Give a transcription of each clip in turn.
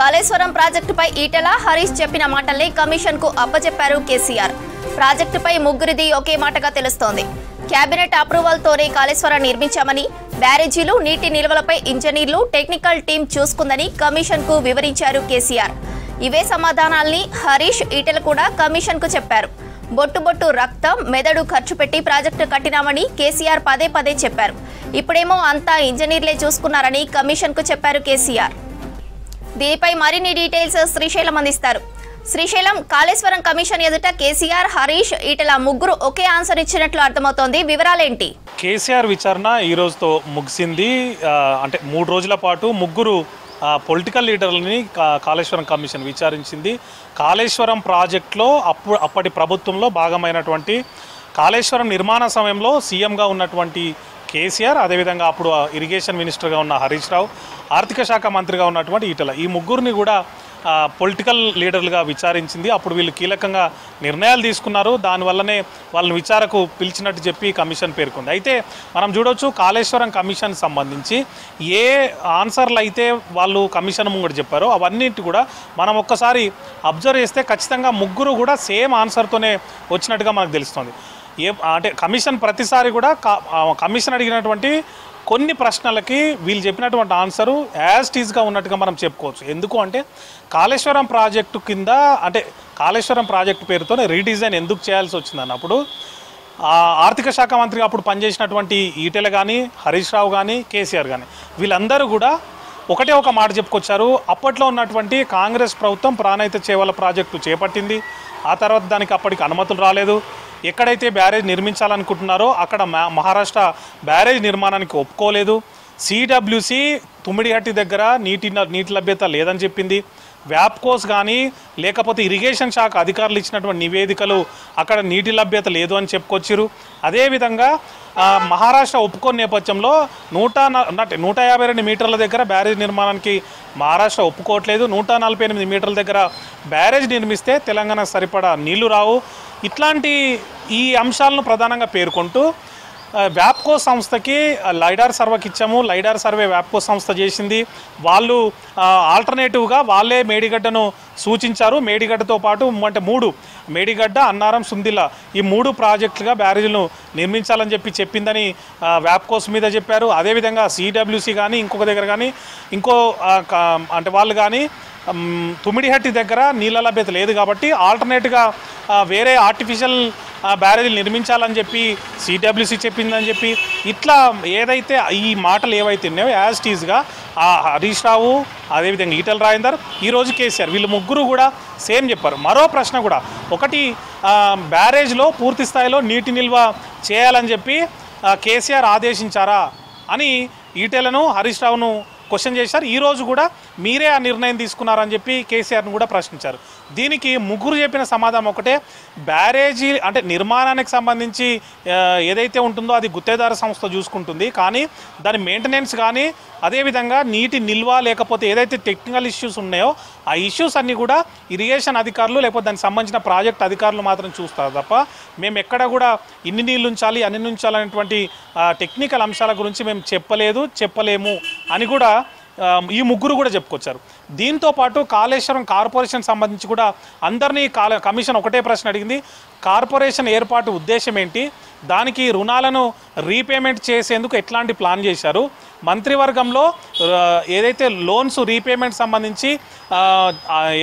కాళేశ్వరం ప్రాజెక్టుపై ఈటెల హరీష్ చెప్పిన మాటల్ని కమిషన్కు అప్పచెప్పారు కేసీఆర్. ప్రాజెక్టుపై ముగ్గురిది ఒకే మాటగా తెలుస్తోంది. కేబినెట్ అప్రూవల్తోనే కాళేశ్వరం నిర్మించామని, బ్యారేజీలు, నీటి నిల్వలపై ఇంజనీర్లు, టెక్నికల్ టీం చూసుకుందని కమిషన్కు వివరించారు కేసీఆర్. ఇవే సమాధానాల్ని హరీష్, ఈటెల కూడా కమిషన్కు చెప్పారు. బొట్టు రక్తం, మెదడు ఖర్చు పెట్టి ప్రాజెక్టు కట్టినామని కేసీఆర్ పదే పదే చెప్పారు. ఇప్పుడేమో అంతా ఇంజనీర్లే చూసుకున్నారని కమిషన్కు చెప్పారు కేసీఆర్. దీనిపై మరిన్ని డీటెయిల్స్ శ్రీశైలం అందిస్తారు. శ్రీశైలం, కాళేశ్వరం కమిషన్ ఎదుట కేసీఆర్, హరీష్, ఈటెల ముగ్గురు ఒకే ఆన్సర్ ఇచ్చినట్లు అర్థమవుతోంది. వివరాలేంటి? కేసీఆర్ విచారణ ఈ రోజుతో ముగిసింది. అంటే 3 రోజుల పాటు ముగ్గురు పొలిటికల్ లీడర్లని కాళేశ్వరం కమిషన్ విచారించింది. కాళేశ్వరం ప్రాజెక్టులో అప్పటి ప్రభుత్వంలో భాగమైనటువంటి కాళేశ్వరం నిర్మాణ సమయంలో సీఎంగా ఉన్నటువంటి కేసీఆర్, అదేవిధంగా అప్పుడు ఇరిగేషన్ మినిస్టర్గా ఉన్న హరీష్ రావు, ఆర్థిక శాఖ మంత్రిగా ఉన్నటువంటి ఈటెల, ఈ ముగ్గురిని కూడా పొలిటికల్ లీడర్లుగా విచారించింది. అప్పుడు వీళ్ళు కీలకంగా నిర్ణయాలు తీసుకున్నారు. దానివల్లనే వాళ్ళని విచారకు పిలిచినట్టు చెప్పి కమిషన్ పేర్కొంది. అయితే మనం చూడవచ్చు, కాళేశ్వరం కమిషన్ సంబంధించి ఏ ఆన్సర్లు అయితే వాళ్ళు కమిషన్ ముంగడు చెప్పారో అవన్నిటి కూడా మనం ఒక్కసారి అబ్జర్వ్ చేస్తే ఖచ్చితంగా ముగ్గురు కూడా సేమ్ ఆన్సర్తోనే వచ్చినట్టుగా మనకు తెలుస్తుంది. అంటే కమిషన్ ప్రతిసారి కూడా కమిషన్ అడిగినటువంటి కొన్ని ప్రశ్నలకి వీళ్ళు చెప్పినటువంటి ఆన్సరు యాజ్ టీజ్గా ఉన్నట్టుగా మనం చెప్పుకోవచ్చు. ఎందుకు అంటే కాళేశ్వరం ప్రాజెక్టు కింద, అంటే కాళేశ్వరం ప్రాజెక్టు పేరుతోనే రీడిజైన్ ఎందుకు చేయాల్సి వచ్చిందన్నప్పుడు ఆర్థిక శాఖ మంత్రిగా అప్పుడు పనిచేసినటువంటి ఈటెల కానీ, హరీష్ రావు కానీ, కేసీఆర్ కానీ వీళ్ళందరూ కూడా ఒకటే ఒక మాట చెప్పుకొచ్చారు. అప్పట్లో ఉన్నటువంటి కాంగ్రెస్ ప్రభుత్వం ప్రాణహిత చేవల ప్రాజెక్టు చేపట్టింది. ఆ తర్వాత దానికి అప్పటికి అనుమతులు రాలేదు. ఎక్కడైతే బ్యారేజ్ నిర్మించాలనుకుంటున్నారో అక్కడ మహారాష్ట్ర బ్యారేజ్ నిర్మాణానికి ఒప్పుకోలేదు. సిడబ్ల్యూసి తుమ్మిడిహట్టి దగ్గర నీటి లభ్యత లేదని చెప్పింది. వ్యాప్కోస్ కానీ లేకపోతే ఇరిగేషన్ శాఖ అధికారులు ఇచ్చినటువంటి నివేదికలు అక్కడ నీటి లభ్యత లేదు అని చెప్పుకొచ్చారు. అదేవిధంగా మహారాష్ట్ర ఒప్పుకోని నేపథ్యంలో 152 మీటర్ల దగ్గర బ్యారేజ్ నిర్మాణానికి మహారాష్ట్ర ఒప్పుకోవట్లేదు. 148 మీటర్ల దగ్గర బ్యారేజ్ నిర్మిస్తే తెలంగాణకు సరిపడా నీళ్లు రావు. ఇట్లాంటి ఈ అంశాలను ప్రధానంగా పేర్కొంటూ వ్యాప్కో సంస్థకి లైడార్ సర్వేకి ఇచ్చాము. లైడార్ సర్వే వ్యాప్కో సంస్థ చేసింది. వాళ్ళు ఆల్టర్నేటివ్గా వాళ్ళే మేడిగడ్డను సూచించారు. మేడిగడ్డతో పాటు అంటే 3 మేడిగడ్డ, అన్నారం, సుందిల్ల ఈ 3 ప్రాజెక్టులుగా బ్యారేజీలను నిర్మించాలని చెప్పిందని వ్యాప్కోస్ మీద చెప్పారు. అదేవిధంగా సిడబ్ల్యూసి కానీ ఇంకొక దగ్గర కానీ అంటే వాళ్ళు కానీ తుమ్మిడిహట్టి దగ్గర నీళ్ళ లభ్యత లేదు కాబట్టి ఆల్టర్నేట్గా వేరే ఆర్టిఫిషియల్ బ్యారేజీలు నిర్మించాలని చెప్పి సిడబ్ల్యూసి చెప్పిందని చెప్పి ఇట్లా ఏదైతే ఈ మాటలు ఏవైతే ఉన్నాయో యాజ్ టీజ్గా హరీష్ రావు, అదేవిధంగా ఈటెల రాజేందర్, ఈరోజు కేసీఆర్, వీళ్ళు ముగ్గురు కూడా సేమ్ చెప్పారు. మరో ప్రశ్న కూడా ఒకటి, బ్యారేజ్లో పూర్తి స్థాయిలో నీటి నిల్వ చేయాలని చెప్పి కేసీఆర్ ఆదేశించారా అని ఈటెలను, హరీష్ రావును క్వశ్చన్ చేశారు. ఈరోజు కూడా మీరే ఆ నిర్ణయం తీసుకున్నారని చెప్పి కేసీఆర్ను కూడా ప్రశ్నించారు. దీనికి ముగ్గురు చెప్పిన సమాధానం ఒకటే, బ్యారేజీ అంటే నిర్మాణానికి సంబంధించి ఏదైతే ఉంటుందో అది గుత్తేదారు సంస్థ చూసుకుంటుంది. కానీ దాని మెయింటెనెన్స్ కానీ అదేవిధంగా నీటి నిల్వ లేకపోతే ఏదైతే టెక్నికల్ ఇష్యూస్ ఉన్నాయో ఆ ఇష్యూస్ అన్నీ కూడా ఇరిగేషన్ అధికారులు లేకపోతే దానికి సంబంధించిన ప్రాజెక్ట్ అధికారులు మాత్రం చూస్తారు తప్ప మేము ఎక్కడ కూడా ఇన్ని నీళ్ళు ఉంచాలి, అన్ని ఉంచాలనేటువంటి టెక్నికల్ అంశాల గురించి మేము చెప్పలేము అని కూడా ఈ ముగ్గురు కూడా చెప్పుకొచ్చారు. దీంతో పాటు కాళేశ్వరం కార్పొరేషన్ సంబంధించి కూడా అందరినీ కమిషన్ ఒకటే ప్రశ్న అడిగింది. కార్పొరేషన్ ఏర్పాటు ఉద్దేశం ఏంటి, దానికి రుణాలను రీపేమెంట్ చేసేందుకు ఎట్లాంటి ప్లాన్ చేశారు, మంత్రివర్గంలో ఏదైతే లోన్స్ రీపేమెంట్ సంబంధించి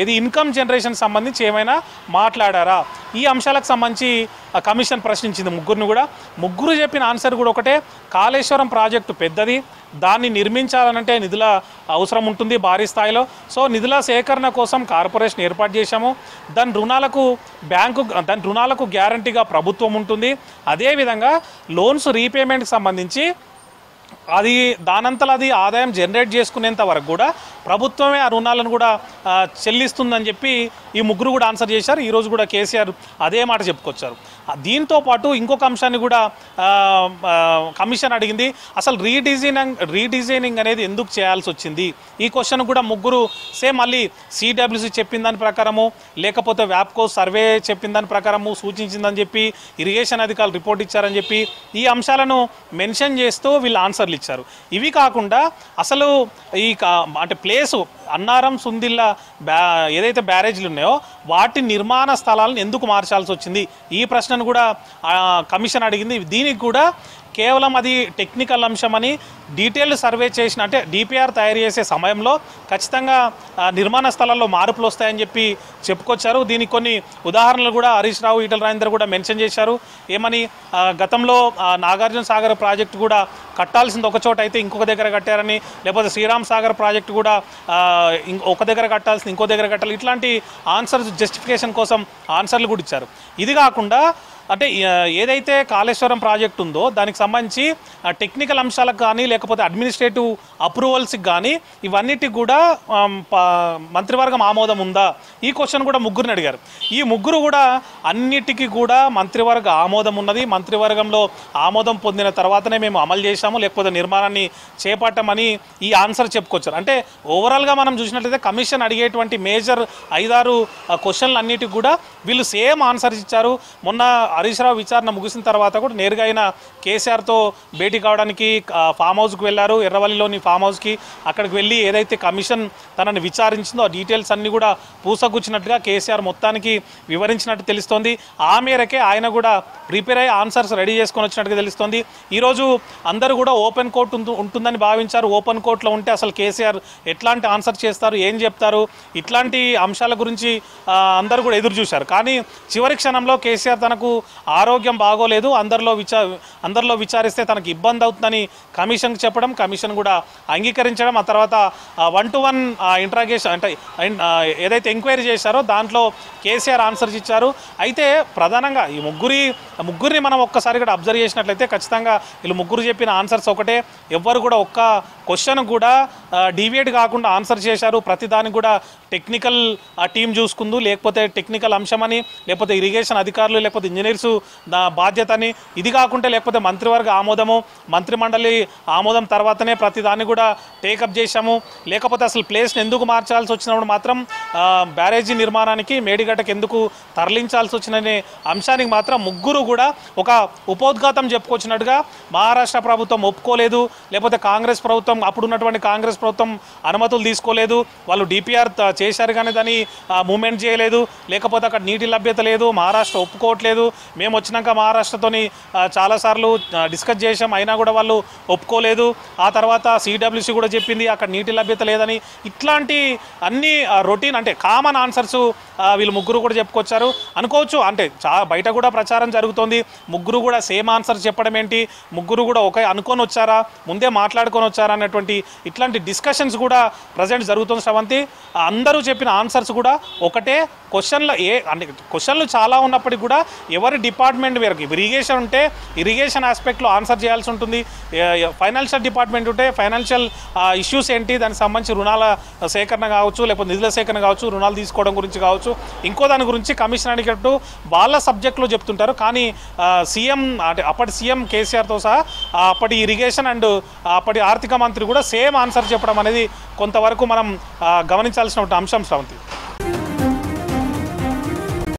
ఏది ఇన్కమ్ జనరేషన్ సంబంధించి ఏమైనా మాట్లాడారా, ఈ అంశాలకు సంబంధించి కమిషన్ ప్రశ్నించింది ముగ్గురిని కూడా. ముగ్గురు చెప్పిన ఆన్సర్ కూడా ఒకటే, కాళేశ్వరం ప్రాజెక్టు పెద్దది, దాన్ని నిర్మించాలనంటే నిధుల అవసరం ఉంటుంది భారీ స్థాయిలో. సో నిధుల సేకరణ కోసం కార్పొరేషన్ ఏర్పాటు చేశాము. దాని రుణాలకు గ్యారంటీగా ప్రభుత్వం ఉంటుంది. అదేవిధంగా లోన్స్ రీపేమెంట్కి సంబంధించి అది దానంతలో అది ఆదాయం జనరేట్ చేసుకునేంత వరకు కూడా ప్రభుత్వమే ఆ రుణాలను కూడా చెల్లిస్తుందని చెప్పి ఈ ముగ్గురు కూడా ఆన్సర్ చేశారు. ఈరోజు కూడా కేసీఆర్ అదే మాట చెప్పుకొచ్చారు. దీంతో పాటు ఇంకొక అంశాన్ని కూడా కమిషన్ అడిగింది, అసలు రీడిజైనింగ్ అనేది ఎందుకు చేయాల్సి వచ్చింది. ఈ క్వశ్చన్ కూడా ముగ్గురు సేమ్ మళ్ళీ సిడబ్ల్యూసి చెప్పిన దాని ప్రకారము లేకపోతే వ్యాప్కో సర్వే చెప్పిన దాని ప్రకారము సూచించిందని చెప్పి ఇరిగేషన్ అధికారులు రిపోర్ట్ ఇచ్చారని చెప్పి ఈ అంశాలను మెన్షన్ చేస్తూ వీళ్ళు ఆన్సర్లు ఇచ్చారు. ఇచ్చారు. ఇవి కాకుండా అసలు ఈ అంటే ప్లేసు అన్నారం సుందిల్ల ఏదైతే బ్యారేజ్లు ఉన్నాయో వాటి నిర్మాణ స్థలాలను ఎందుకు మార్చాల్సి వచ్చింది, ఈ ప్రశ్నను కూడా కమిషన్ అడిగింది. దీనికి కూడా కేవలం అది టెక్నికల్ అంశమని డీటెయిల్డ్ సర్వే చేసిన అంటే డిపిఆర్ తయారు చేసే సమయంలో ఖచ్చితంగా నిర్మాణ స్థలాల్లో మార్పులు వస్తాయని చెప్పి చెప్పుకొచ్చారు. దీనికి కొన్ని ఉదాహరణలు కూడా హరీష్ రావు, ఈటల రాజేందర్ కూడా మెన్షన్ చేశారు. ఏమని గతంలో నాగార్జున సాగర్ ప్రాజెక్టు కూడా కట్టాల్సింది ఒక చోట అయితే ఇంకొక దగ్గర కట్టారని, లేకపోతే శ్రీరామ్ సాగర్ ప్రాజెక్టు కూడా ఒక దగ్గర కట్టాల్సింది ఇంకో దగ్గర కట్టాలి, ఇట్లాంటి ఆన్సర్స్ జస్టిఫికేషన్ కోసం ఆన్సర్లు కూడా ఇచ్చారు. ఇది కాకుండా అంటే ఏదైతే కాళేశ్వరం ప్రాజెక్టు ఉందో దానికి సంబంధించి టెక్నికల్ అంశాలకు కానీ లేకపోతే అడ్మినిస్ట్రేటివ్ అప్రూవల్స్కి కానీ ఇవన్నిటికి కూడా మంత్రివర్గం ఆమోదం ఉందా, ఈ క్వశ్చన్ కూడా ముగ్గురిని అడిగారు. ఈ ముగ్గురు కూడా అన్నిటికీ కూడా మంత్రివర్గ ఆమోదం ఉన్నది, మంత్రివర్గంలో ఆమోదం పొందిన తర్వాతనే మేము అమలు చేశాము లేకపోతే నిర్మాణాన్ని చేపట్టామని ఈ ఆన్సర్ చెప్పుకొచ్చారు. అంటే ఓవరాల్గా మనం చూసినట్లయితే కమిషన్ అడిగేటువంటి మేజర్ 5-6 క్వశ్చన్లు అన్నిటికి కూడా వీళ్ళు సేమ్ ఆన్సర్స్ ఇచ్చారు. మొన్న హరీష్ రావు విచారణ ముగిసిన తర్వాత కూడా నేరుగా ఆయన కేసీఆర్తో భేటీ కావడానికి ఫామ్ హౌస్కి వెళ్ళారు, ఎర్రవల్లిలోని ఫామ్ హౌస్కి. అక్కడికి వెళ్ళి ఏదైతే కమిషన్ తనని విచారించిందో ఆ డీటెయిల్స్ అన్నీ కూడా పూసగుచ్చినట్టుగా కేసీఆర్ మొత్తానికి వివరించినట్టు తెలుస్తోంది. ఆ మేరకే ఆయన కూడా ప్రిపేర్ అయ్యి ఆన్సర్స్ రెడీ చేసుకొని వచ్చినట్టుగా తెలుస్తోంది. ఈరోజు అందరూ కూడా ఓపెన్ కోర్ట్ ఉంటుందని భావించారు. ఓపెన్ కోర్టులో ఉంటే అసలు కేసీఆర్ ఎట్లాంటి ఆన్సర్ చేస్తారు, ఏం చెప్తారు, ఇట్లాంటి అంశాల గురించి అందరూ కూడా ఎదురు చూశారు. కానీ చివరి క్షణంలో కేసీఆర్ తనకు ఆరోగ్యం బాగోలేదు, అందరిలో విచారిస్తే తనకు ఇబ్బంది అవుతుందని కమిషన్కి చెప్పడం, కమిషన్ కూడా అంగీకరించడం, ఆ తర్వాత 1-to-1 ఇంట్రాగేషన్ అంటే ఏదైతే ఎంక్వైరీ చేశారో దాంట్లో కేసీఆర్ ఆన్సర్స్ ఇచ్చారు. అయితే ప్రధానంగా ఈ ముగ్గురిని మనం ఒక్కసారి కూడా అబ్జర్వ్ చేసినట్లయితే ఖచ్చితంగా వీళ్ళు ముగ్గురు చెప్పిన ఆన్సర్స్ ఒకటే. ఎవ్వరు కూడా ఒక్క క్వశ్చన్ కూడా డీవియేట్ కాకుండా ఆన్సర్ చేశారు. ప్రతిదానికి కూడా టెక్నికల్ టీం చూసుకుందు, లేకపోతే టెక్నికల్ అంశమని, లేకపోతే ఇరిగేషన్ అధికారులు, లేకపోతే ఇంజనీర్స్ బాధ్యత అని, ఇది కాకుంటే లేకపోతే మంత్రివర్గ ఆమోదము, మంత్రిమండలి ఆమోదం తర్వాతనే ప్రతిదాన్ని కూడా టేకప్ చేశాము, లేకపోతే అసలు ప్లేస్ని ఎందుకు మార్చాల్సి వచ్చినప్పుడు మాత్రం బ్యారేజీ నిర్మాణానికి మేడిగడ్డకు ఎందుకు తరలించాల్సి వచ్చిననే అంశానికి మాత్రం ముగ్గురు కూడా ఒక ఉపోద్ఘాతం చెప్పుకొచ్చినట్టుగా మహారాష్ట్ర ప్రభుత్వం ఒప్పుకోలేదు, లేకపోతే కాంగ్రెస్ ప్రభుత్వం అప్పుడున్నటువంటి కాంగ్రెస్ ప్రభుత్వం అనుమతులు తీసుకోలేదు, వాళ్ళు డిపిఆర్ చేశారు కానీ దాన్ని మూమెంట్ చేయలేదు, లేకపోతే అక్కడ నీటి లభ్యత లేదు, మహారాష్ట్ర ఒప్పుకోవట్లేదు, మేము వచ్చినాక మహారాష్ట్రతోని చాలాసార్లు డిస్కస్ చేసాం అయినా కూడా వాళ్ళు ఒప్పుకోలేదు, ఆ తర్వాత సిడబ్ల్యూసి కూడా చెప్పింది అక్కడ నీటి లభ్యత లేదని. ఇట్లాంటి అన్ని రొటీన్ అంటే కామన్ ఆన్సర్స్ వీళ్ళు ముగ్గురు కూడా చెప్పుకొచ్చారు అనుకోవచ్చు. అంటే బయట కూడా ప్రచారం జరుగుతోంది, ముగ్గురు కూడా సేమ్ ఆన్సర్ చెప్పడం ఏంటి, ముగ్గురు కూడా ఒకే అనుకొని వచ్చారా, ముందే మాట్లాడుకొని వచ్చారా అన్నటువంటి ఇట్లాంటి డిస్కషన్స్ కూడా ప్రజెంట్ జరుగుతుంది. శ్రవంతి, అందరూ చెప్పిన ఆన్సర్స్ కూడా ఒకటే. క్వశ్చన్లు చాలా ఉన్నప్పటికీ కూడా ఎవరి డిపార్ట్మెంట్ వేరకు, ఇరిగేషన్ ఉంటే ఇరిగేషన్ ఆస్పెక్ట్లో ఆన్సర్ చేయాల్సి ఉంటుంది, ఫైనాన్షియల్ డిపార్ట్మెంట్ ఉంటే ఫైనాన్షియల్ ఇష్యూస్ ఏంటి, దానికి సంబంధించి రుణాల సేకరణ కావచ్చు, లేకపోతే నిధుల సేకరణ కావచ్చు, రుణాలు తీసుకోవడం గురించి కావచ్చు, ఇంకో దాని గురించి కమిషన్ అడిగేటట్టు వాళ్ళ సబ్జెక్టులో చెప్తుంటారు. కానీ సీఎం అంటే అప్పటి సీఎం కేసీఆర్తో సహా అప్పటి ఇరిగేషన్ అండ్ అప్పటి ఆర్థిక మంత్రి కూడా సేమ్ ఆన్సర్ చెప్పడం అనేది కొంతవరకు మనం గమనించాల్సిన అంశం శ్రవంతి.